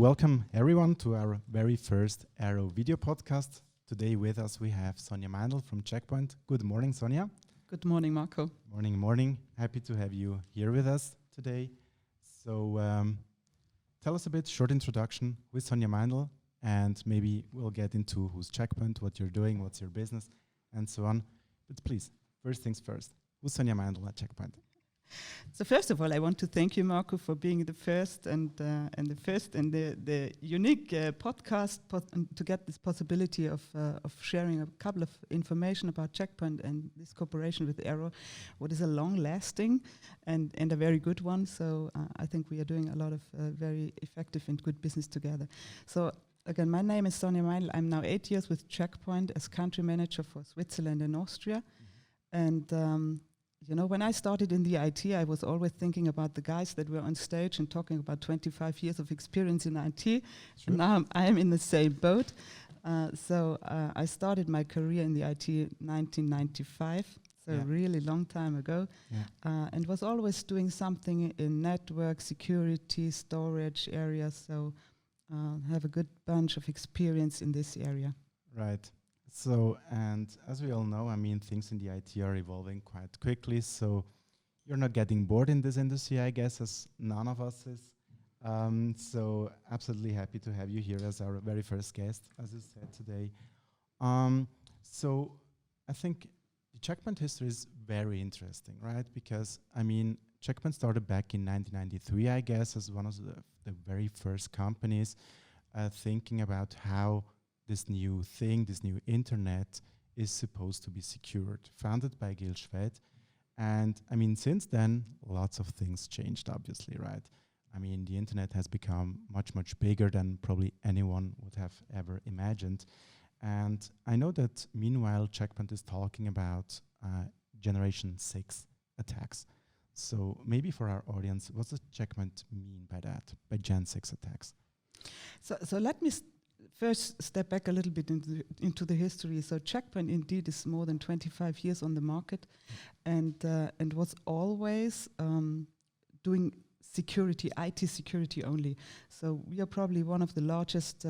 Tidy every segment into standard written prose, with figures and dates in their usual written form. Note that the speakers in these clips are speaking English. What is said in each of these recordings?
welcome everyone to our very first Aero video podcast. Today with us we have Sonja Meindl from Checkpoint. Good morning, Sonja. Good morning, Marco. Morning. Happy to have you here with us today. So tell us a bit, short introduction with Sonja Meindl, and maybe we'll get into who's Checkpoint, what you're doing, what's your business, and so on. But please, first things first, who's Sonja Meindl at Checkpoint? So first of all, I want to thank you, Marco, for being the first and the unique podcast to get this possibility of sharing a couple of information about Checkpoint and this cooperation with Aero, what is a long-lasting and a very good one. So I think we are doing a lot of very effective and good business together. So again, my name is Sonja Meindl. I'm now 8 years with Checkpoint as country manager for Switzerland and Austria, and when I started in the IT, I was always thinking about the guys that were on stage and talking about 25 years of experience in IT. Sure. And now I am in the same boat. So I started my career in the IT in 1995, so a really long time ago, and was always doing something in network, security, storage areas. So have a good bunch of experience in this area. Right. So, and as we all know, I mean, things in the IT are evolving quite quickly. So you're not getting bored in this industry, I guess, as none of us is. So absolutely happy to have you here as our very first guest, as you said today. So I think the Checkpoint history is very interesting, right? Because, I mean, Checkpoint started back in 1993, I guess, as one of the very first companies thinking about how this new thing, this new internet is supposed to be secured, founded by Gil Schwed. And I mean, since then, lots of things changed, obviously, right? I mean, the internet has become much, much bigger than probably anyone would have ever imagined. And I know that meanwhile, Checkpoint is talking about Generation 6 attacks. So maybe for our audience, what does Checkpoint mean by that, by Gen 6 attacks? So let me first step back a little bit into the history. So Checkpoint indeed is more than 25 years on the market, and was always doing security, IT security only. So we are probably one of the largest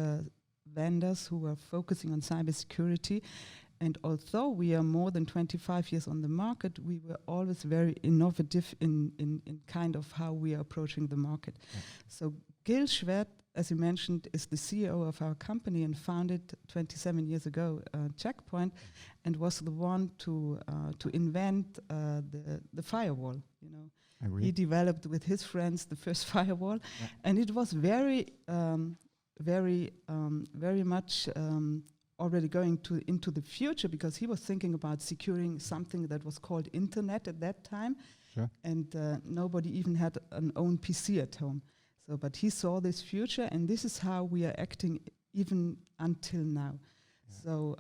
vendors who are focusing on cybersecurity. And although we are more than 25 years on the market, we were always very innovative in kind of how we are approaching the market. Yeah. So Gil Schwed, as you mentioned, is the CEO of our company and founded 27 years ago Checkpoint, and was the one to invent the firewall. He developed with his friends the first firewall, and it was very much already going into the future, because he was thinking about securing something that was called internet at that time, and nobody even had an own PC at home. So, but he saw this future, and this is how we are acting even until now. Yeah. So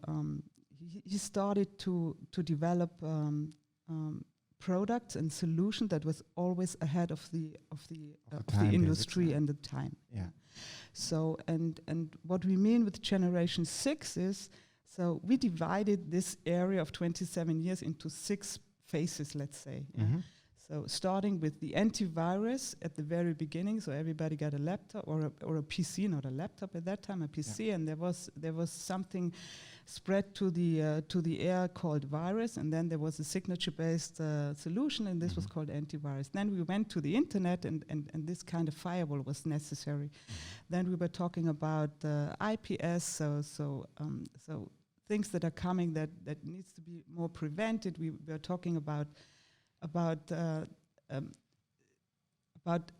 he started to develop products and solutions that was always ahead of the industry and the time. Yeah. So and what we mean with Generation 6 is, so we divided this area of 27 years into 6 phases, let's say. Mm-hmm. So starting with the antivirus at the very beginning, so everybody got a laptop or a PC, not a laptop at that time, a PC, and there was something spread to the air called virus, and then there was a signature-based solution, and this was called antivirus. Then we went to the internet, and this kind of firewall was necessary. Then we were talking about IPS, so things that are coming that needs to be more prevented. We were talking about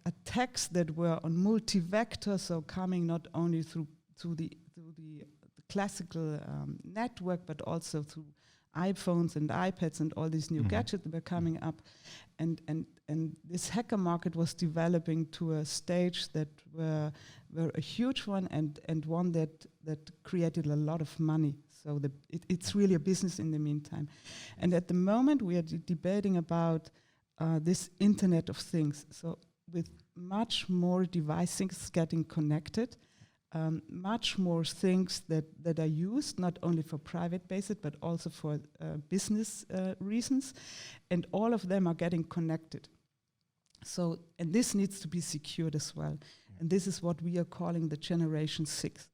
attacks that were on multi-vector, so coming not only through the classical network, but also through iPhones and iPads and all these new gadgets that were coming up, and this hacker market was developing to a stage that were a huge one, and one that created a lot of money. So it's really a business in the meantime. And at the moment, we are debating about this Internet of Things. So with much more devices getting connected, much more things that are used, not only for private basis, but also for business reasons. And all of them are getting connected. So, and this needs to be secured as well. And this is what we are calling the generation 6.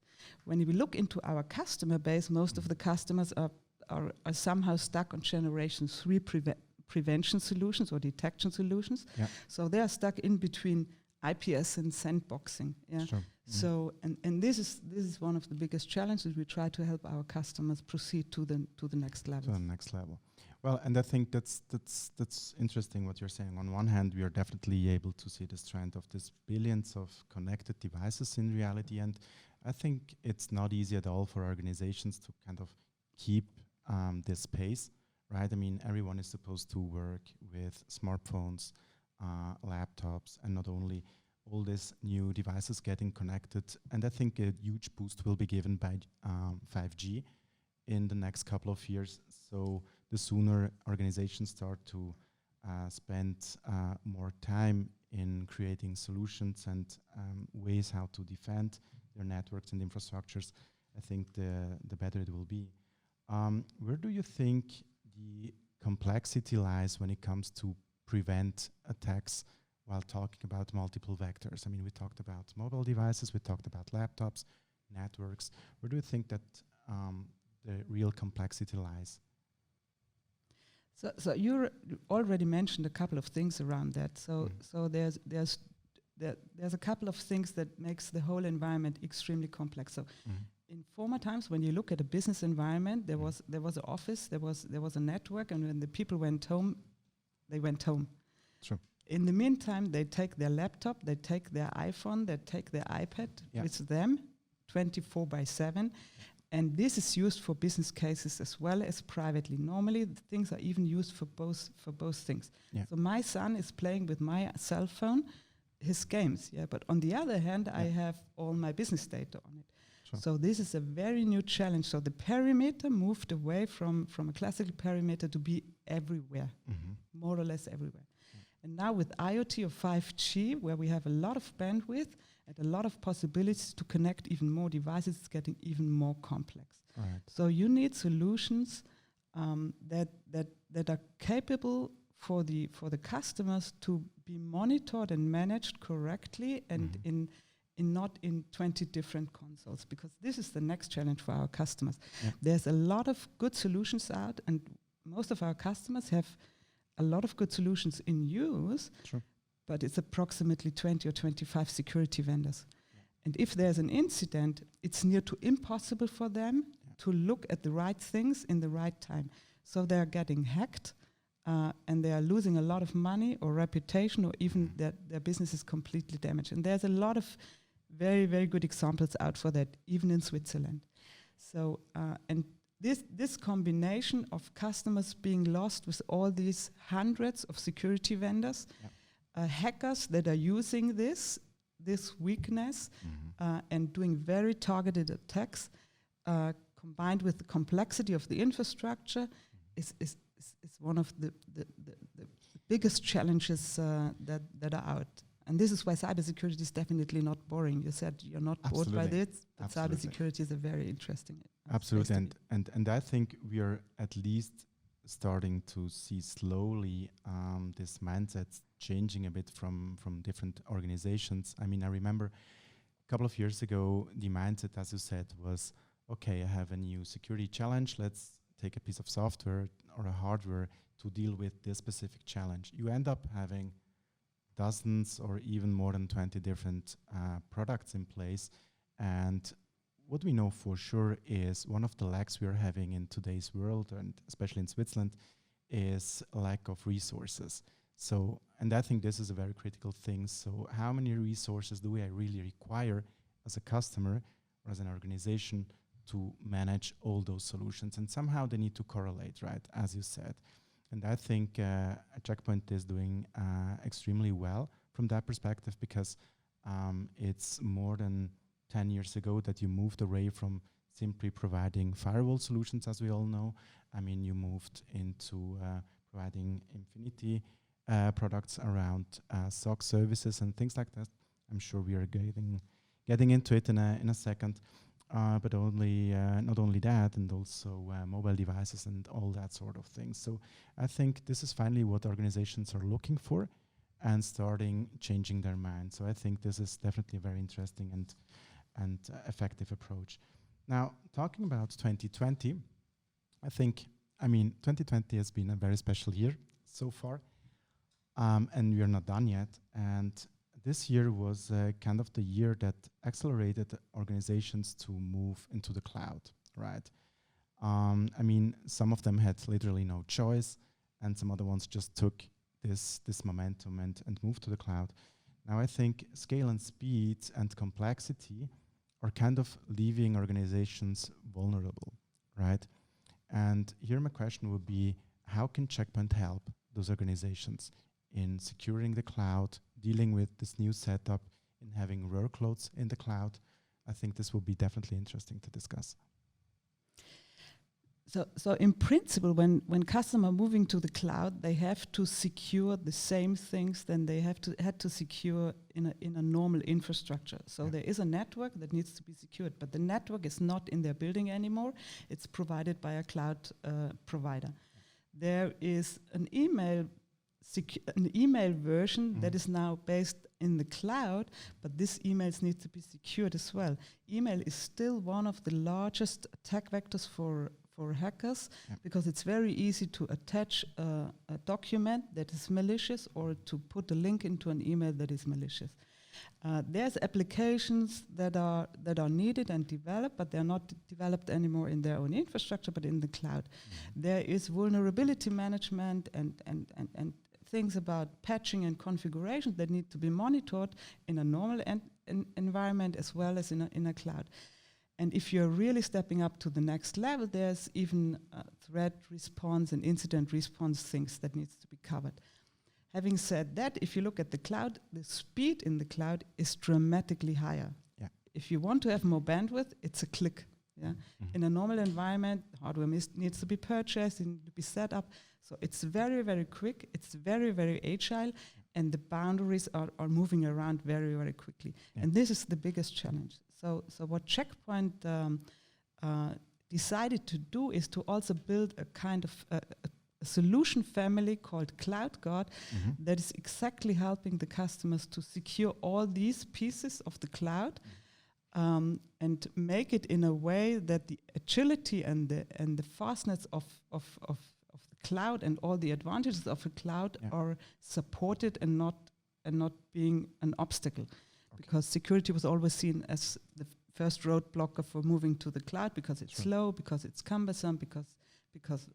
When we look into our customer base, most of the customers are somehow stuck on generation 3 prevention solutions or detection solutions. Yeah. So they are stuck in between IPS and sandboxing. Yeah. Sure. So and this is one of the biggest challenges. We try to help our customers proceed to the next level. To the next level. Well, and I think that's interesting what you're saying. On one hand, we are definitely able to see this trend of this billions of connected devices in reality, and I think it's not easy at all for organizations to kind of keep this pace, right? I mean, everyone is supposed to work with smartphones, laptops, and not only all these new devices getting connected. And I think a huge boost will be given by 5G in the next couple of years. So the sooner organizations start to spend more time in creating solutions and ways how to defend their networks and infrastructures, I think the better it will be. Where do you think the complexity lies when it comes to prevent attacks while talking about multiple vectors? I mean, we talked about mobile devices, we talked about laptops, networks. Where do you think that the real complexity lies? So you already mentioned a couple of things around that. So there's a couple of things that makes the whole environment extremely complex. So in former times, when you look at a business environment, there was an office, there was a network, and when the people went home, they went home. Sure. In the meantime, they take their laptop, they take their iPhone, they take their iPad with them 24/7. And this is used for business cases as well as privately. Normally, the things are even used for both things. Yeah. So my son is playing with my cell phone, his games. Yeah, but on the other hand, I have all my business data on it. Sure. So this is a very new challenge. So the perimeter moved away from a classical perimeter to be everywhere, more or less everywhere. And now with IoT or 5G, where we have a lot of bandwidth and a lot of possibilities to connect even more devices, it's getting even more complex. Right. So you need solutions that are capable for the customers to be monitored and managed correctly and not in 20 different consoles, because this is the next challenge for our customers. Yeah. There's a lot of good solutions out, and most of our customers have a lot of good solutions in use. Sure. But it's approximately 20 or 25 security vendors. Yeah. And if there's an incident, it's near to impossible for them to look at the right things in the right time. So they're getting hacked, and they are losing a lot of money or reputation, or even their business is completely damaged. And there's a lot of very, very good examples out for that, even in Switzerland. So, and this combination of customers being lost with all these hundreds of security vendors, hackers that are using this weakness and doing very targeted attacks, combined with the complexity of the infrastructure, is one of the biggest challenges that are out. And this is why cybersecurity is definitely not boring. You said you're not bored by this, but cybersecurity is a very interesting. Absolutely, and I think we are at least starting to see slowly this mindset changing a bit from different organizations. I mean, I remember a couple of years ago, the mindset, as you said, was, okay, I have a new security challenge. Let's take a piece of software or a hardware to deal with this specific challenge. You end up having dozens or even more than 20 different products in place. And what we know for sure is one of the lacks we are having in today's world, and especially in Switzerland, is a lack of resources. So, and I think this is a very critical thing. So how many resources do I really require as a customer or as an organization to manage all those solutions? And somehow they need to correlate, right, as you said. And I think Checkpoint is doing extremely well from that perspective, because it's more than 10 years ago that you moved away from simply providing firewall solutions, as we all know. I mean, you moved into providing Infinity products around SOC services and things like that. I'm sure we are getting into it in a second. But not only that, and also mobile devices and all that sort of things. So I think this is finally what organizations are looking for. and starting changing their mind. So I think this is definitely a very interesting and effective approach. Now, talking about 2020, I mean, 2020 has been a very special year so far, and we are not done yet. And this year was kind of the year that accelerated organizations to move into the cloud, right? I mean, some of them had literally no choice, and some other ones just took this momentum and moved to the cloud. Now, I think scale and speed and complexity are kind of leaving organizations vulnerable, right? And here my question would be, how can Checkpoint help those organizations in securing the cloud, dealing with this new setup, in having workloads in the cloud? I think this will be definitely interesting to discuss. So in principle, when customers moving to the cloud, they have to secure the same things than they had to secure in a normal infrastructure. So there is a network that needs to be secured, but the network is not in their building anymore. It's provided by a cloud provider. There is an email version that is now based in the cloud, but these emails need to be secured as well. Email is still one of the largest attack vectors for hackers, because it's very easy to attach a document that is malicious or to put a link into an email that is malicious. There's applications that are needed and developed, but they're not developed anymore in their own infrastructure, but in the cloud. There is vulnerability management and things about patching and configuration that need to be monitored in a normal environment as well as in a cloud. And if you're really stepping up to the next level, there's even threat response and incident response things that needs to be covered. Having said that, if you look at the cloud, the speed in the cloud is dramatically higher. Yeah. If you want to have more bandwidth, it's a click. Yeah. In a normal environment, hardware needs to be purchased and to be set up. So it's very, very quick. It's very, very agile. And the boundaries are moving around very, very quickly. Yeah. And this is the biggest challenge. So what Checkpoint decided to do is to also build a kind of a solution family called CloudGuard that is exactly helping the customers to secure all these pieces of the cloud and make it in a way that the agility and the fastness of the cloud and all the advantages of a cloud are supported and not being an obstacle. Because security was always seen as the first roadblocker for moving to the cloud, because it's slow, because it's cumbersome, because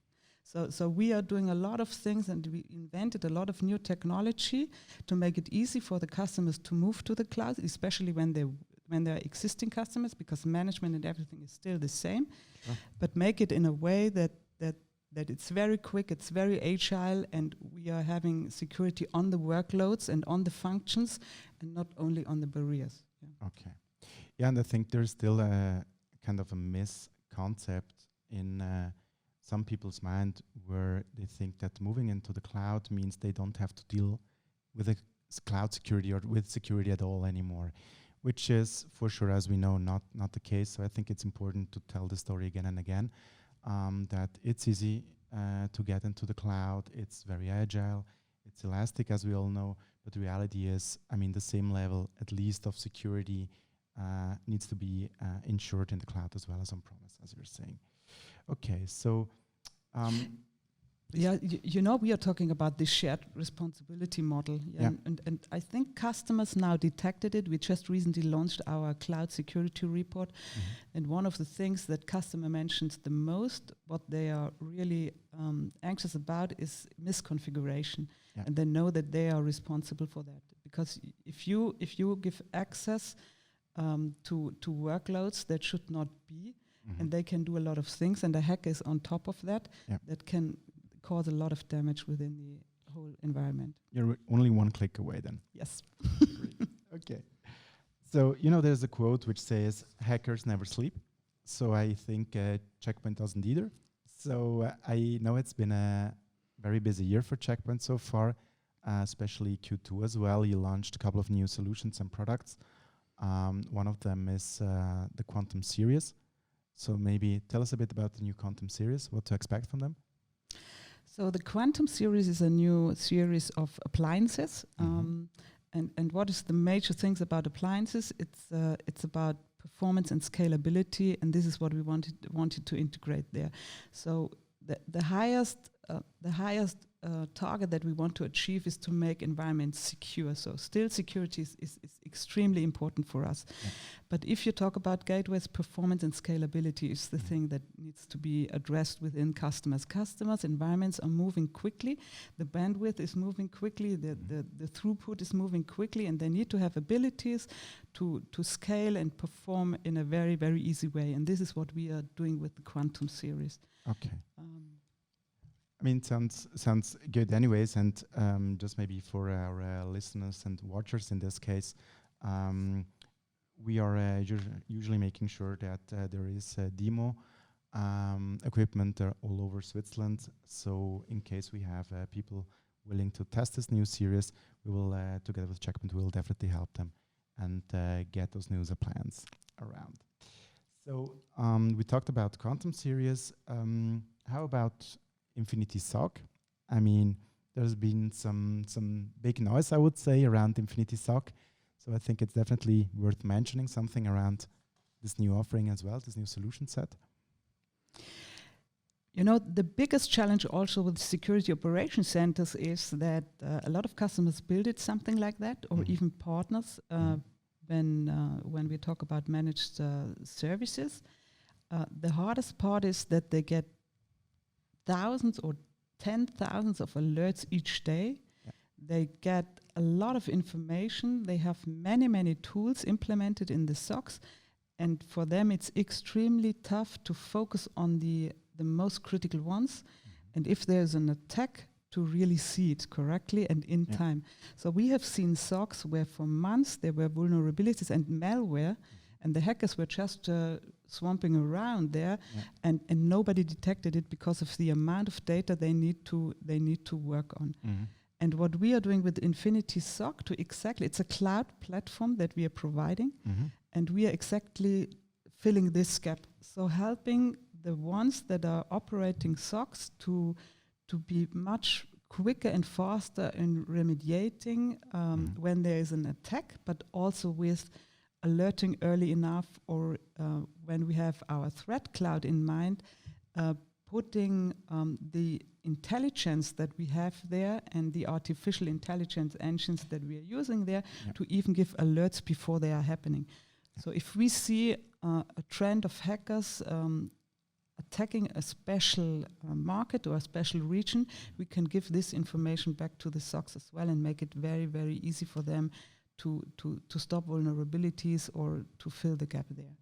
so we are doing a lot of things, and we invented a lot of new technology to make it easy for the customers to move to the cloud, especially when they're existing customers, because management and everything is still the same, but make it in a way that it's very quick, it's very agile, and we are having security on the workloads and on the functions and not only on the barriers. Yeah. Okay. Yeah, and I think there's still a kind of a misconcept in some people's mind where they think that moving into the cloud means they don't have to deal with cloud security or with security at all anymore, which is for sure, as we know, not the case. So I think it's important to tell the story again and again. That it's easy to get into the cloud, it's very agile, it's elastic, as we all know, but the reality is, I mean, the same level, at least, of security needs to be ensured in the cloud as well as on-premise, as you're saying. Okay, so... we are talking about the shared responsibility model. And I think customers now detected it. We just recently launched our cloud security report. And one of the things that customer mentions the most, what they are really anxious about, is misconfiguration. And they know that they are responsible for that. Because if you give access to workloads that should not be, and they can do a lot of things, and the hacker is on top of that, that can cause a lot of damage within the whole environment. You're only one click away then. Yes. Okay. So, there's a quote which says, hackers never sleep. So I think Checkpoint doesn't either. So I know it's been a very busy year for Checkpoint so far, especially Q2 as well. You launched a couple of new solutions and products. One of them is the Quantum series. So maybe tell us a bit about the new Quantum series, what to expect from them. So the Quantum series is a new series of appliances. And what is the major things about appliances? It's about performance and scalability, and this is what we wanted to integrate there. So the highest target that we want to achieve is to make environments secure. So still security is extremely important for us. Yeah. But if you talk about gateways, performance and scalability is the thing that needs to be addressed within customers. Customers' environments are moving quickly, the bandwidth is moving quickly, the throughput is moving quickly, and they need to have abilities to scale and perform in a very, very easy way. And this is what we are doing with the Quantum series. Okay. I mean, sounds good anyways, and just maybe for our listeners and watchers in this case, we are usually making sure that there is demo equipment all over Switzerland. So in case we have people willing to test this new series, we will, together with Checkpoint, we will definitely help them and get those new appliances around. So we talked about Quantum series. How about Infinity SOC? I mean, there's been some big noise, I would say, around Infinity SOC. So I think it's definitely worth mentioning something around this new offering as well, this new solution set. You know, the biggest challenge also with security operations centers is that a lot of customers build something like that, or even partners. When we talk about managed services, the hardest part is that they get thousands or 10,000s of alerts each day. Yeah. They get a lot of information. They have many tools implemented in the SOCs, and for them it's extremely tough to focus on the most critical ones. And if there's an attack, to really see it correctly and in time. So we have seen SOCs where for months there were vulnerabilities and malware, and the hackers were just swamping around there, and nobody detected it because of the amount of data they need to work on. And what we are doing with Infinity SOC it's a cloud platform that we are providing, and we are exactly filling this gap. So helping the ones that are operating SOCs to be much quicker and faster in remediating when there is an attack, but also with alerting early enough, or when we have our threat cloud in mind, putting the intelligence that we have there and the artificial intelligence engines that we are using there to even give alerts before they are happening. So if we see a trend of hackers attacking a special market or a special region, we can give this information back to the SOCs as well and make it very, very easy for them to stop vulnerabilities or to fill the gap there.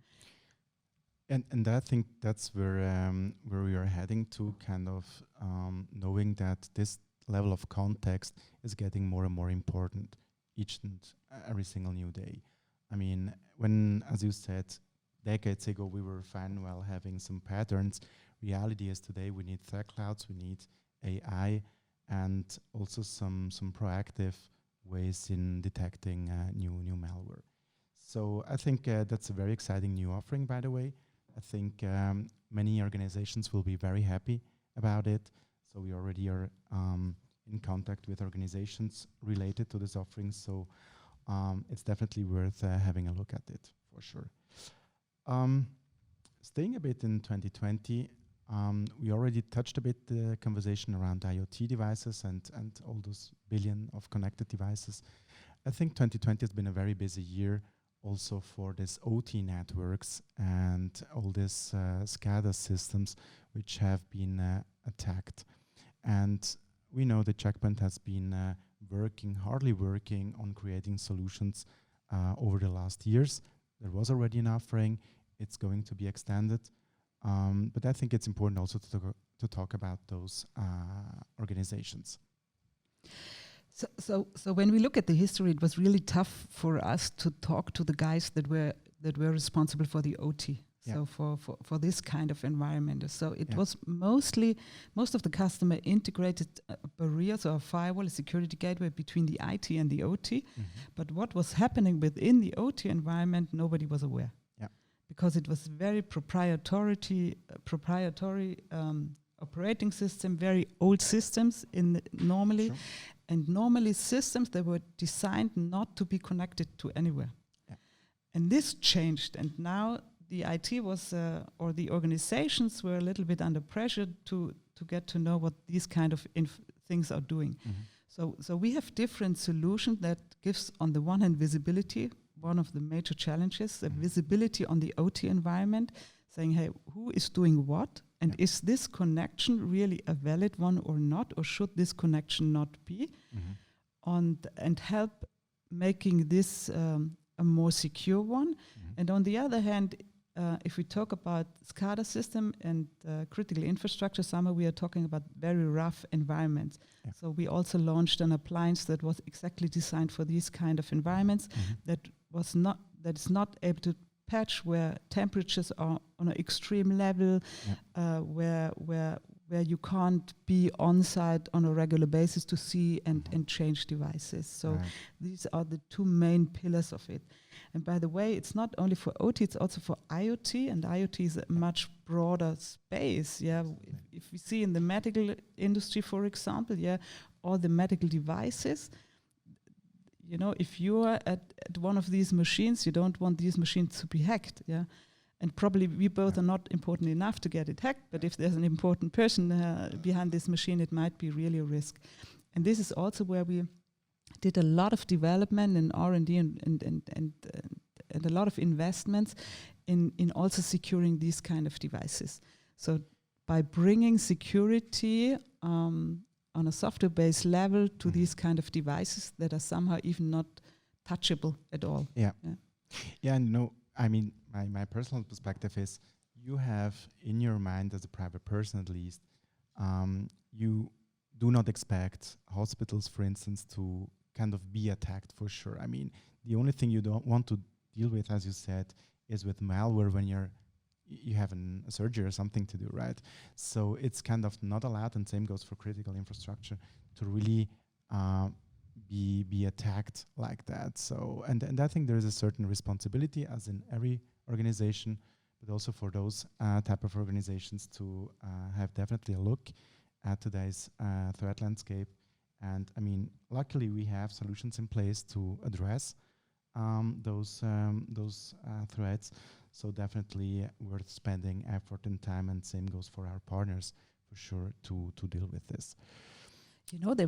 And I think that's where we are heading to, kind of knowing that this level of context is getting more and more important each and every single new day. I mean, when, as you said, decades ago we were fine while having some patterns. Reality is today we need threat clouds, we need AI, and also some proactive ways in detecting new malware. So I think that's a very exciting new offering, by the way. I think many organizations will be very happy about it. So we already are in contact with organizations related to this offering. So it's definitely worth having a look at it, for sure. Staying a bit in 2020, we already touched a bit the conversation around IoT devices and all those billion of connected devices. I think 2020 has been a very busy year also for this OT networks and all this Scada systems which have been attacked. And we know that Checkpoint has been hardly working on creating solutions over the last years. There was already an offering, it's going to be extended. But I think it's important also to talk about those organizations. So when we look at the history, it was really tough for us to talk to the guys that were responsible for the OT. Yeah. So for this kind of environment. So it was most of the customer integrated barriers or a firewall, a security gateway between the IT and the OT. Mm-hmm. But what was happening within the OT environment, nobody was aware. Yeah. Because it was very proprietary operating system, very old systems normally. Sure. And normally systems that were designed not to be connected to anywhere. Yeah. And this changed, and now the IT was, or the organizations were a little bit under pressure to get to know what these kind of things are doing. So we have different solutions that gives, on the one hand, visibility, one of the major challenges, the visibility on the OT environment, saying, hey, who is doing what? And is this connection really a valid one or not? Or should this connection not be? And help making this a more secure one. And on the other hand, if we talk about SCADA system and critical infrastructure, somehow we are talking about very rough environments. Yeah. So we also launched an appliance that was exactly designed for these kind of environments, that is not able to patch where temperatures are on an extreme level, where you can't be on site on a regular basis to see and change devices. So these are the two main pillars of it. And by the way, it's not only for OT, it's also for IoT, and IoT is a much broader space. If we see in the medical industry, for example, all the medical devices, you know, if you are at one of these machines, you don't want these machines to be hacked, And probably we both are not important enough to get it hacked, but if there's an important person behind this machine, it might be really a risk. And this is also where we did a lot of development and R&D and a lot of investments in also securing these kind of devices. So by bringing security on a software-based level to these kind of devices that are somehow even not touchable at all. And no, I mean, my personal perspective is, you have in your mind, as a private person at least, you do not expect hospitals, for instance, to kind of be attacked for sure. I mean, the only thing you don't want to deal with, as you said, is with malware when you have a surgery or something to do, right? So it's kind of not allowed, and same goes for critical infrastructure, to really be attacked like that. So and I think there is a certain responsibility, as in every organization, but also for those type of organizations to have definitely a look at today's threat landscape. And I mean, luckily we have solutions in place to address those threats. So definitely worth spending effort and time, and same goes for our partners for sure to deal with this. You know, there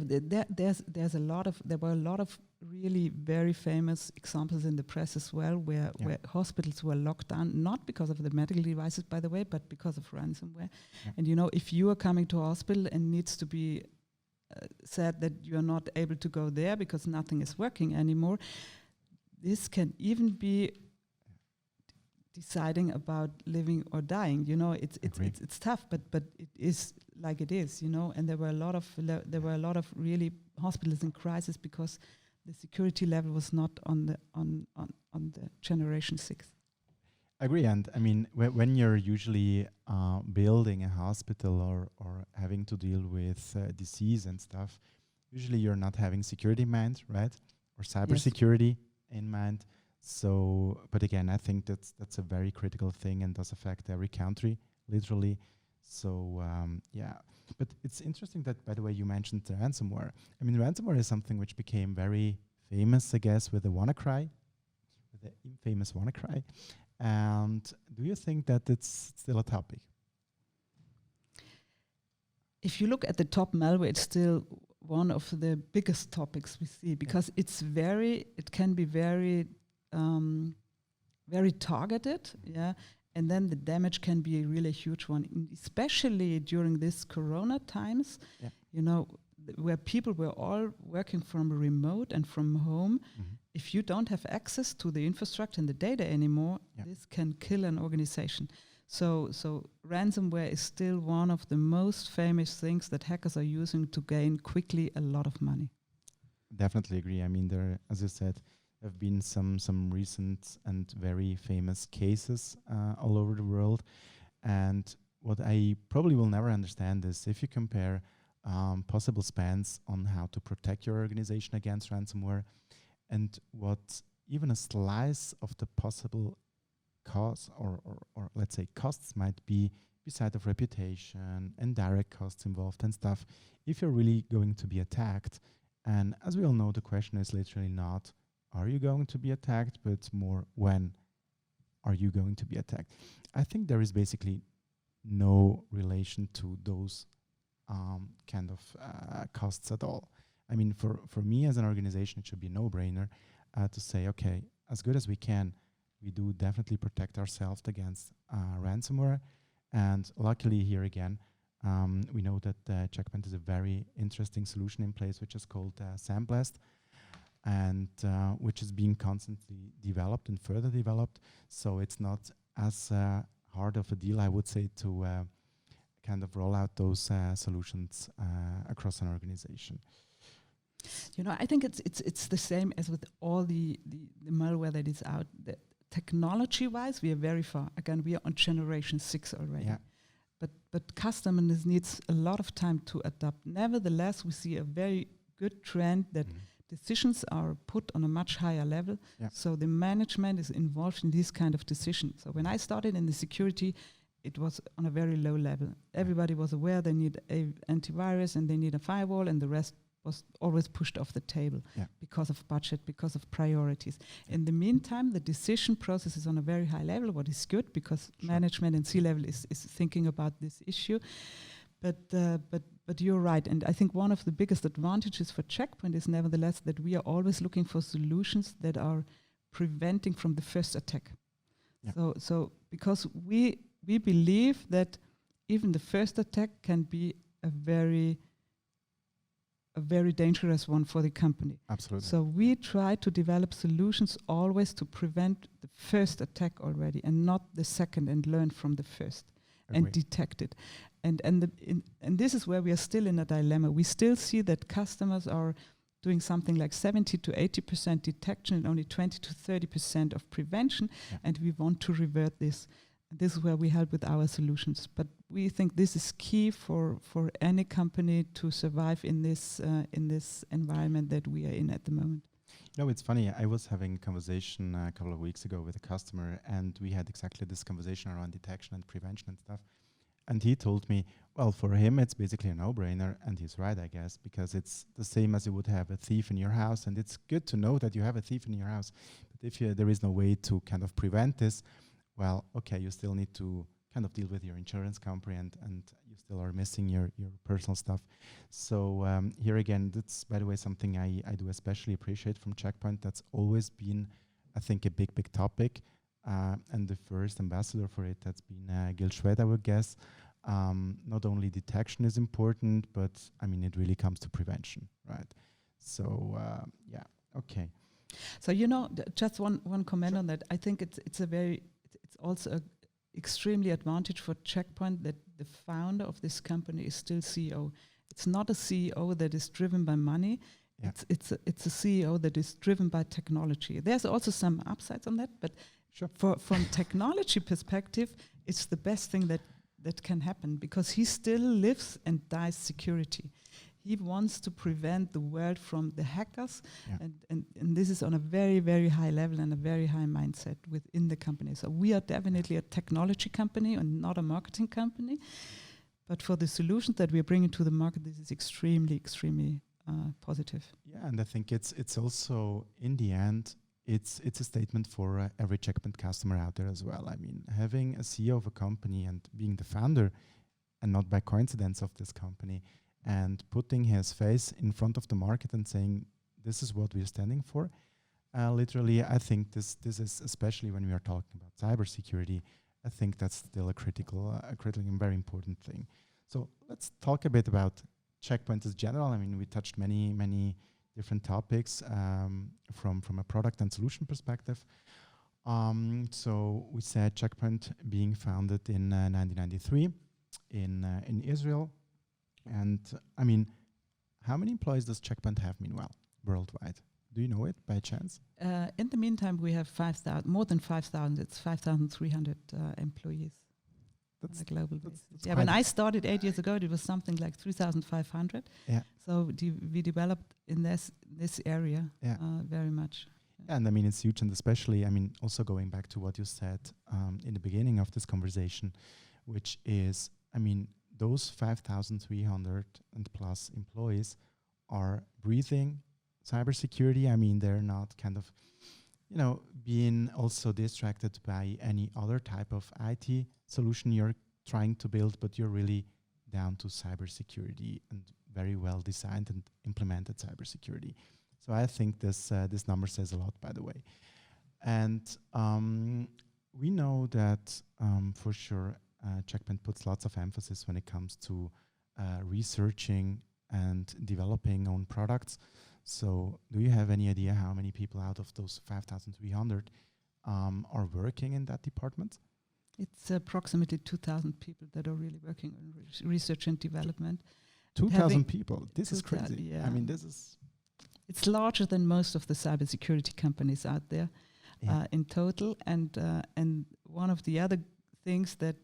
were a lot of really very famous examples in the press as well, where hospitals were locked down, not because of the medical devices, by the way, but because of ransomware. And you know, if you are coming to a hospital and needs to be said that you are not able to go there because nothing is working anymore, this can even be deciding about living or dying. You know, it's tough, but it is like it is. You know, and there were a lot of really hospitals in crisis because the security level was not on the generation 6. I agree, and I mean, when you're usually building a hospital or having to deal with disease and stuff, usually you're not having security in mind, right? Or cybersecurity in mind. So, but again, I think that's a very critical thing and does affect every country, literally. So, but it's interesting that, by the way, you mentioned the ransomware. I mean, ransomware is something which became very famous, I guess, with the WannaCry, with the infamous WannaCry. And do you think that it's still a topic? If you look at the top malware, it's still one of the biggest topics we see, because it can be very targeted, and then the damage can be a really huge one, especially during this Corona times, you know, where people were all working from remote and from home. If you don't have access to the infrastructure and the data anymore, this can kill an organization. So ransomware is still one of the most famous things that hackers are using to gain quickly a lot of money. Definitely agree. I mean, there, as you said, have been some recent and very famous cases all over the world. And what I probably will never understand is if you compare possible spans on how to protect your organization against ransomware, and what even a slice of the possible cause or let's say costs might be beside of reputation and direct costs involved and stuff, if you're really going to be attacked. And as we all know, the question is literally not, are you going to be attacked, but more, when are you going to be attacked? I think there is basically no relation to those kind of costs at all. I mean, for me as an organization, it should be a no-brainer to say, okay, as good as we can, we do definitely protect ourselves against ransomware. And luckily here again, we know that Checkpoint is a very interesting solution in place, which is called Sandblast, and which is being constantly developed and further developed. So it's not as hard of a deal, I would say, to kind of roll out those solutions across an organization. You know, I think it's the same as with all the malware that is out. Technology-wise, we are very far. Again, we are on generation 6 already. Yeah. But customers needs a lot of time to adapt. Nevertheless, we see a very good trend that decisions are put on a much higher level. Yeah. So the management is involved in these kind of decisions. So when I started in the security, it was on a very low level. Everybody was aware they need a antivirus and they need a firewall, and the rest was always pushed off the table because of budget, because of priorities. In the meantime, the decision process is on a very high level, what is good because management and C-level is thinking about this issue. But you're right, and I think one of the biggest advantages for Checkpoint is nevertheless that we are always looking for solutions that are preventing from the first attack. Yeah. So because we believe that even the first attack can be a very dangerous one for the company. Absolutely. So we try to develop solutions always to prevent the first attack already and not the second, and learn from the first and detect it. And this is where we are still in a dilemma. We still see that customers are doing something like 70 to 80% detection and only 20 to 30% of prevention, and we want to revert this. This is where we help with our solutions. But we think this is key for any company to survive in this environment that we are in at the moment. No, it's funny. I was having a conversation a couple of weeks ago with a customer, and we had exactly this conversation around detection and prevention and stuff. And he told me, well, for him, it's basically a no-brainer. And he's right, I guess, because it's the same as you would have a thief in your house. And it's good to know that you have a thief in your house. But if there is no way to kind of prevent this, well, okay, you still need to kind of deal with your insurance company, and you still are missing your personal stuff. So here again, that's, by the way, something I do especially appreciate from Checkpoint. That's always been, I think, a big topic. And the first ambassador for it, that's been Gil Schwed, I would guess. Not only detection is important, but I mean, it really comes to prevention, right? So, yeah, okay. So, you know, just one comment on that. I think it's also an extremely advantage for Checkpoint that the founder of this company is still CEO. It's not a CEO that is driven by money. Yeah. It's a CEO that is driven by technology. There's also some upsides on that, but from technology perspective, it's the best thing that can happen, because he still lives and dies security. He wants to prevent the world from the hackers, and this is on a very, very high level and a very high mindset within the company. So we are definitely a technology company and not a marketing company. But for the solutions that we are bringing to the market, this is extremely positive. Yeah, and I think it's also, in the end, it's a statement for every Checkpoint customer out there as well. I mean, having a CEO of a company and being the founder, and not by coincidence of this company, and putting his face in front of the market and saying, this is what we're standing for. Literally, I think this is, especially when we are talking about cybersecurity, I think that's still a critical and very important thing. So let's talk a bit about Checkpoint as general. I mean, we touched many different topics from a product and solution perspective. So we said Checkpoint being founded in 1993 in Israel. And I mean, how many employees does Checkpoint have meanwhile worldwide? Do you know it by chance? In the meantime, we have more than 5,000. It's 5,300 employees on a global basis. Yeah, when I started 8 years ago, it was something like 3,500. Yeah. So we developed in this area very much. Yeah, and I mean, it's huge, and especially, I mean, also going back to what you said in the beginning of this conversation, which is, I mean, those 5,300 and plus employees are breathing cybersecurity. I mean, they're not kind of, being also distracted by any other type of IT solution you're trying to build, but you're really down to cybersecurity and very well designed and implemented cybersecurity. So I think this number says a lot, by the way. And we know that for sure Checkpoint puts lots of emphasis when it comes to researching and developing own products. So do you have any idea how many people out of those 5,300 are working in that department? It's approximately 2,000 people that are really working on research and development. 2,000 people. This is crazy. Yeah. I mean, this is... It's larger than most of the cybersecurity companies out there in total. And one of the other things that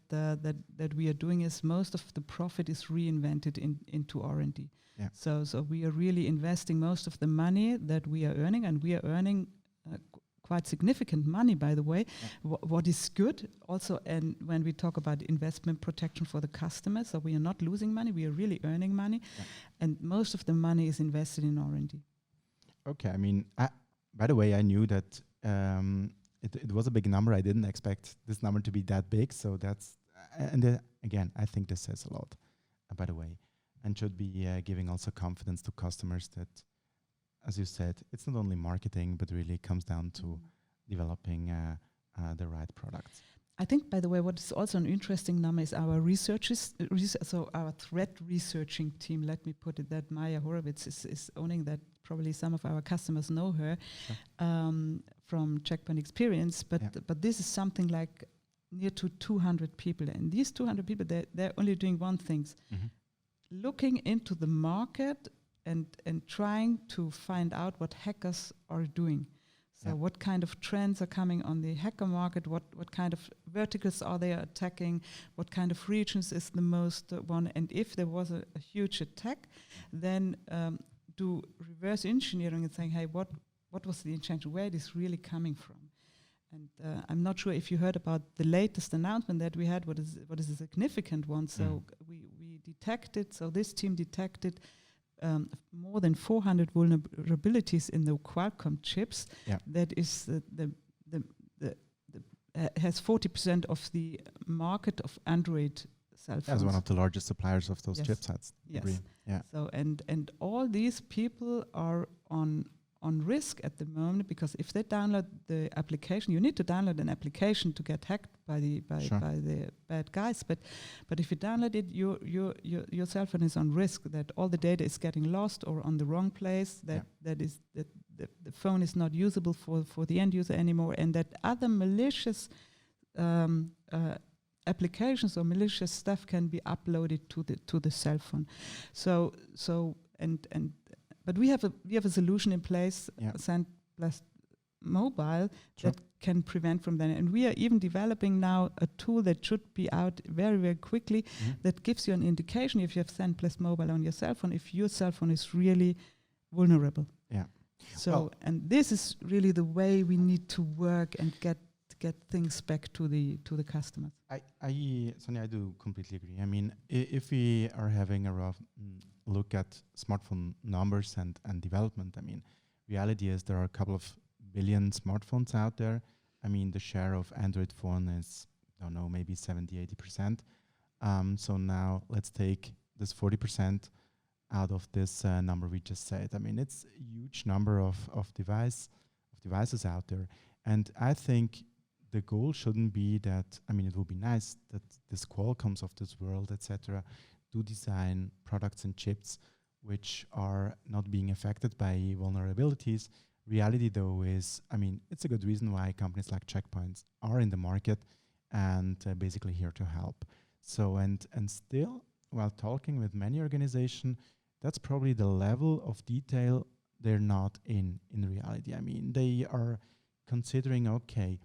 we are doing is most of the profit is reinvented into R&D. Yeah. So we are really investing most of the money that we are earning, and we are earning quite significant money, by the way. Yeah. What is good also, and when we talk about investment protection for the customer, so we are not losing money, we are really earning money, and most of the money is invested in R&D. Okay, I mean, by the way, I knew that it was a big number. I didn't expect this number to be that big, so that's, again, I think this says a lot, by the way, and should be giving also confidence to customers that, as you said, it's not only marketing, but really comes down to developing the right products. I think, by the way, what is also an interesting number is our researchers, so our threat researching team, let me put it that Maya Horowitz is owning that. Probably some of our customers know her from Checkpoint Experience, but this is something like near to 200 people. And these 200 people, they're only doing one thing, looking into the market and trying to find out what hackers are doing. So what kind of trends are coming on the hacker market? What kind of verticals are they attacking? What kind of regions is the most one? And if there was a huge attack, then do reverse engineering and saying, hey, what was the intention? Where it is really coming from? And I'm not sure if you heard about the latest announcement that we had. What is a significant one? So we detected. So this team detected more than 400 vulnerabilities in the Qualcomm chips. Yeah. That is has 40% of the market of Android cell phones. As one of the largest suppliers of those chipsets. Yes. Yeah. So and all these people are on risk at the moment, because if they download the application, you need to download an application to get hacked by the bad guys. But if you download it, your cell phone is on risk that all the data is getting lost or on the wrong place. That the phone is not usable for the end user anymore, and that other malicious applications or malicious stuff can be uploaded to the cell phone. But we have a solution in place, SandBlast Mobile, that can prevent from that. And we are even developing now a tool that should be out very, very quickly, that gives you an indication if you have SandBlast Mobile on your cell phone, if your cell phone is really vulnerable. Yeah. So, and this is really the way we need to work and get things back to the customers. Sonja, I do completely agree. I mean, if we are having a rough look at smartphone numbers and development, I mean, reality is there are a couple of billion smartphones out there. I mean, the share of Android phone is, I don't know, maybe 70-80%. So now let's take this 40% out of this number we just said. I mean, it's a huge number of devices out there. And I think the goal shouldn't be that, I mean, it would be nice that this Qualcomms of this world, etc., do design products and chips which are not being affected by vulnerabilities. Reality, though, is, I mean, it's a good reason why companies like Checkpoint are in the market and basically here to help. So, and still, while talking with many organizations, that's probably the level of detail they're not in reality. I mean, they are considering, okay,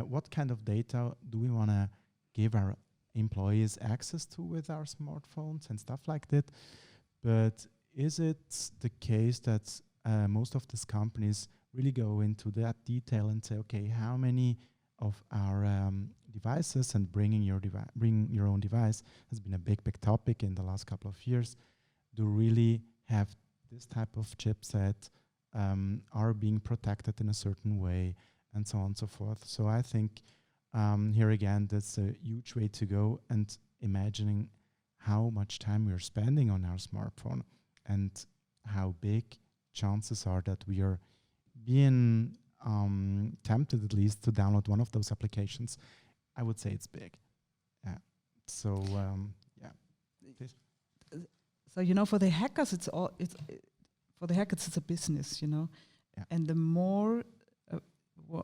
what kind of data do we want to give our employees access to with our smartphones and stuff like that? But is it the case that most of these companies really go into that detail and say, okay, how many of our devices and bring your own device has been a big topic in the last couple of years. To really have this type of chipset are being protected in a certain way, and so on and so forth. So I think here again, that's a huge way to go, and imagining how much time we're spending on our smartphone and how big chances are that we are being tempted at least to download one of those applications. I would say it's big. Yeah. So So for the hackers, it's a business, Yeah. and the more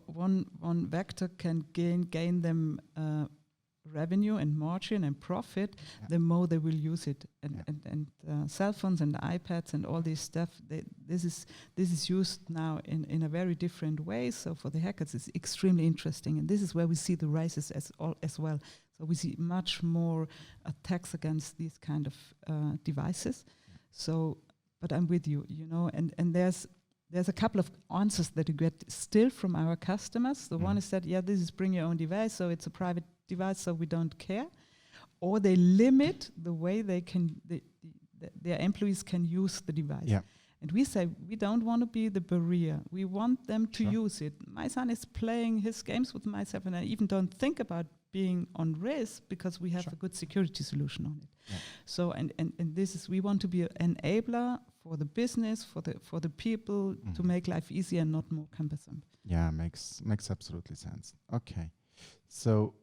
one vector can gain them revenue and margin and profit, the more they will use it. And cell phones and iPads and all this stuff, this is used now in a very different way. So for the hackers, it's extremely interesting, and this is where we see the rises as well. So we see much more attacks against these kind of devices. So, but I'm with you, and there's a couple of answers that you get still from our customers. The one is that, this is bring your own device, so it's a private device, so we don't care. Or they limit the way they can, their employees can use the device. Yeah. And we say, we don't want to be the barrier. We want them to use it. My son is playing his games with myself, and I even don't think about being on risk because we have a good security solution on it. Yeah. So, and this is, we want to be an enabler for the business, for the people, to make life easier and not more cumbersome. Yeah, makes absolutely sense. Okay. So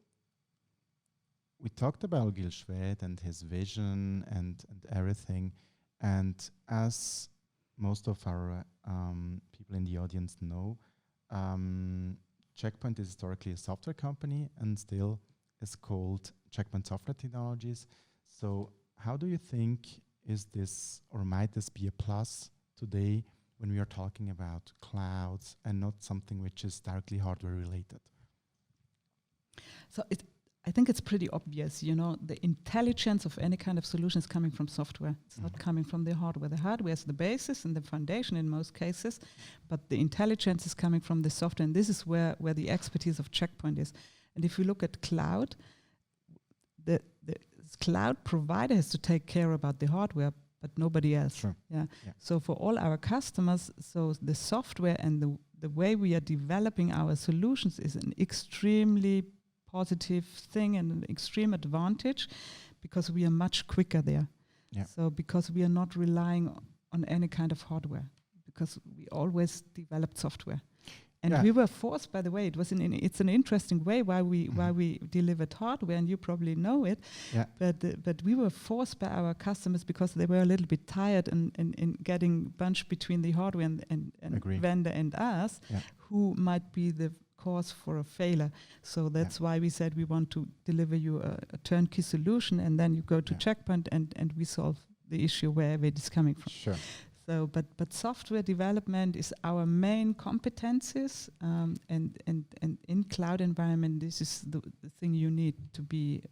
we talked about Gil Schwed and his vision and everything. And as most of our people in the audience know, Checkpoint is historically a software company and still is called Checkpoint Software Technologies. So how do you think is this, or might this be a plus today when we are talking about clouds and not something which is directly hardware related? So I think it's pretty obvious, the intelligence of any kind of solution is coming from software. It's not coming from the hardware. The hardware is the basis and the foundation in most cases, but the intelligence is coming from the software, and this is where the expertise of Checkpoint is. And if you look at cloud, the cloud provider has to take care about the hardware, but nobody else. Sure. Yeah. So for all our customers, so the software and the way we are developing our solutions is an extremely positive thing and an extreme advantage, because we are much quicker there. Yeah. So because we are not relying on any kind of hardware, because we always developed software. And we were forced, by the way, it's an interesting way why we delivered hardware, and you probably know it. Yeah. But we were forced by our customers because they were a little bit tired in getting bunched between the hardware and vendor and us, who might be the cause for a failure. So that's why we said we want to deliver you a turnkey solution, and then you go to Checkpoint and we solve the issue wherever it is coming from. Sure. So, but software development is our main competencies, and in cloud environment, this is the thing you need to be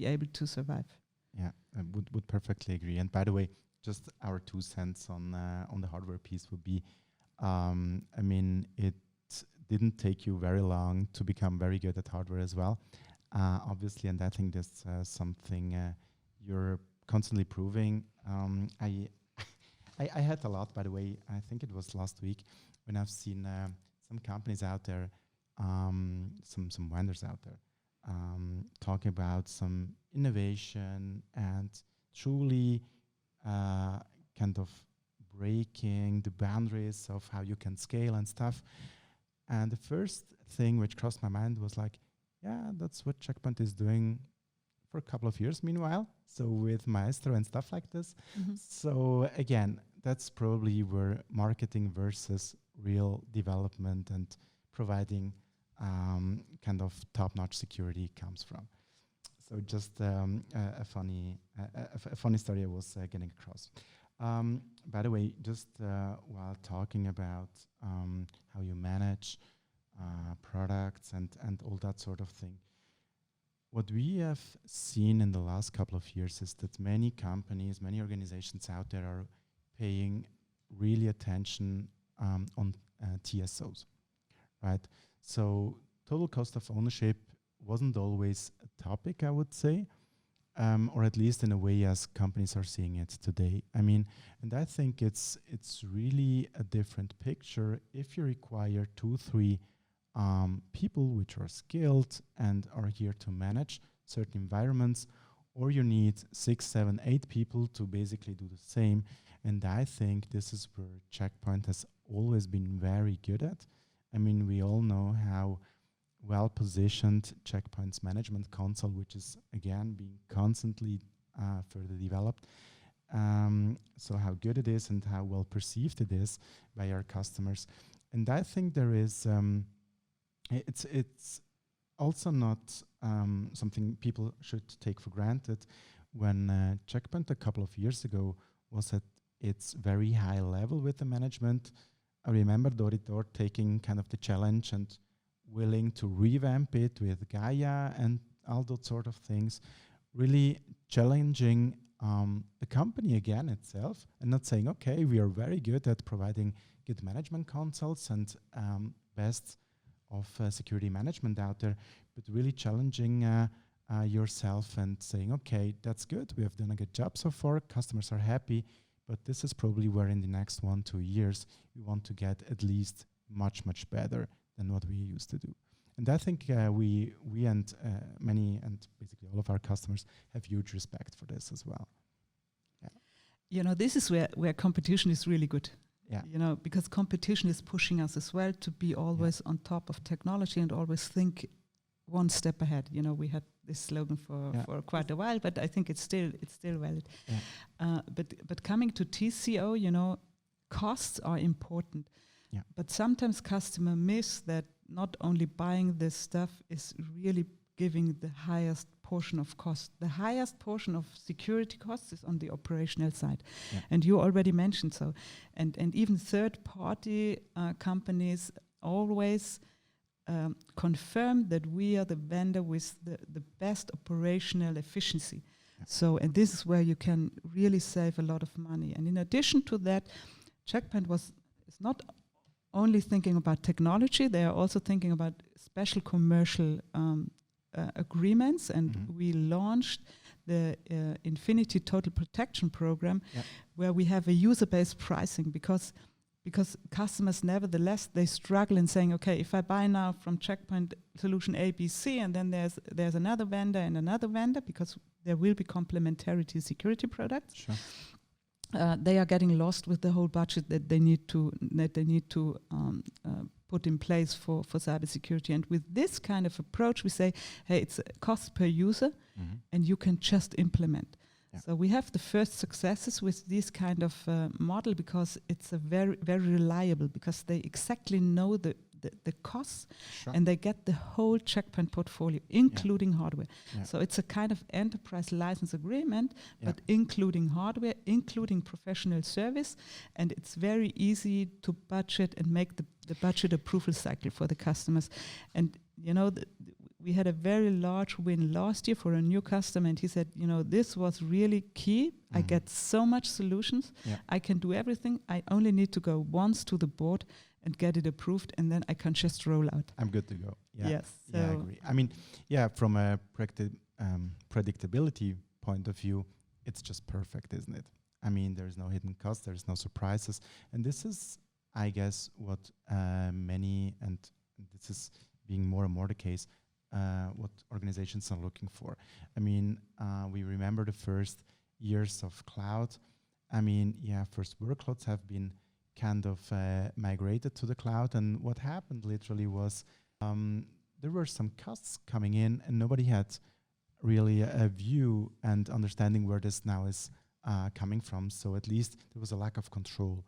able to survive. Yeah, I would perfectly agree. And by the way, just our 2 cents on the hardware piece would be, it didn't take you very long to become very good at hardware as well, obviously, and I think that's something you're constantly proving. I had a lot, by the way. I think it was last week when I've seen some companies out there, some vendors out there, talking about some innovation and truly kind of breaking the boundaries of how you can scale and stuff. And the first thing which crossed my mind was like, yeah, that's what Checkpoint is doing for a couple of years meanwhile. So with Maestro and stuff like this. Mm-hmm. So again, that's probably where marketing versus real development and providing kind of top-notch security comes from. So just a funny story I was getting across. By the way, just while talking about how you manage products and all that sort of thing, what we have seen in the last couple of years is that many companies, many organizations out there are paying really attention on TSOs, right? So total cost of ownership wasn't always a topic, I would say, or at least in a way as companies are seeing it today. I mean, and I think it's really a different picture if you require 2-3 people which are skilled and are here to manage certain environments, or you need 6, 7, 8 people to basically do the same. And I think this is where Checkpoint has always been very good at. I mean, we all know how well positioned Checkpoint's management console, which is again being constantly further developed. So how good it is and how well perceived it is by our customers. And I think there is, it's also not something people should take for granted. When Checkpoint a couple of years ago was at its very high level with the management, I remember Doritor taking kind of the challenge and willing to revamp it with Gaia and all those sort of things, really challenging the company again itself, and not saying, okay, we are very good at providing good management consoles and best of security management out there, but really challenging yourself and saying, okay, that's good, we have done a good job so far, customers are happy, but this is probably where in the next 1-2 years we want to get at least much, much better than what we used to do. And I think we and many and basically all of our customers have huge respect for this as well. Yeah. You know, this is where competition is really good. Yeah. You know, because competition is pushing us as well to be always on top of technology and always think one step ahead. You know, we had this slogan for quite a while, but I think it's still valid. Yeah. But coming to TCO, you know, costs are important. Yeah. But sometimes customers miss that not only buying this stuff is really giving the highest portion of cost. The highest portion of security costs is on the operational side. Yeah. And you already mentioned so. And even third-party companies always confirm that we are the vendor with the best operational efficiency. Yeah. So, and this is where you can really save a lot of money. And in addition to that, Checkpoint is not only thinking about technology, they are also thinking about special commercial agreements, and we launched the Infinity Total Protection Program, where we have a user-based pricing because customers nevertheless, they struggle in saying, okay, if I buy now from Checkpoint solution A, B, C, and then there's another vendor and another vendor, because there will be complementarity security products. Sure. They are getting lost with the whole budget that they need to put in place for cybersecurity. And with this kind of approach, we say, hey, it's a cost per user, and you can just implement. Yeah. So we have the first successes with this kind of model because it's a very, very reliable, because they exactly know the costs, sure, and they get the whole Checkpoint portfolio, including hardware. Yeah. So it's a kind of enterprise license agreement, but including hardware, including professional service, and it's very easy to budget and make the budget approval cycle for the customers. And you know, we had a very large win last year for a new customer, and he said, you know, this was really key. I get so much solutions. Yeah. I can do everything. I only need to go once to the board and get it approved, and then I can just roll out. I'm good to go. Yeah. Yes. So I agree. I mean, from a predictability point of view, it's just perfect, isn't it? I mean, there's no hidden costs, there's no surprises. And this is, I guess, what many, and this is being more and more the case, what organizations are looking for. I mean, we remember the first years of cloud. I mean, first workloads have been kind of migrated to the cloud, and what happened literally was there were some costs coming in, and nobody had really a view and understanding where this now is coming from. So at least there was a lack of control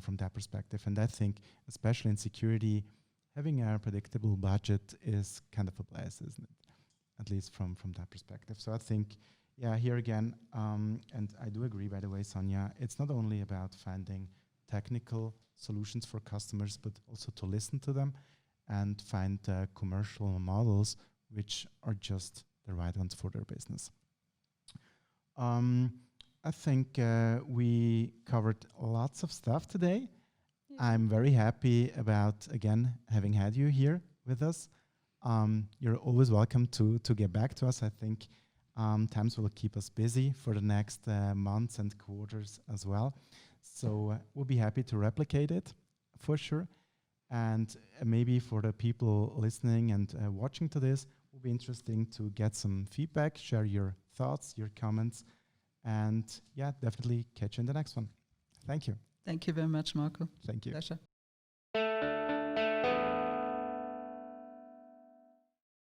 from that perspective. And I think, especially in security, having a predictable budget is kind of a blast, isn't it? At least from that perspective. So I think, here again, and I do agree, by the way, Sonja, it's not only about finding technical solutions for customers, but also to listen to them and find commercial models which are just the right ones for their business. I think we covered lots of stuff today. Yeah. I'm very happy about, again, having had you here with us. you're always welcome to get back to us. I think times will keep us busy for the next months and quarters as well. So we'll be happy to replicate it for sure. And maybe for the people listening and watching to this, it will be interesting to get some feedback, share your thoughts, your comments, and yeah, definitely catch you in the next one. Thank you. Thank you very much, Marco. Thank you. Pleasure.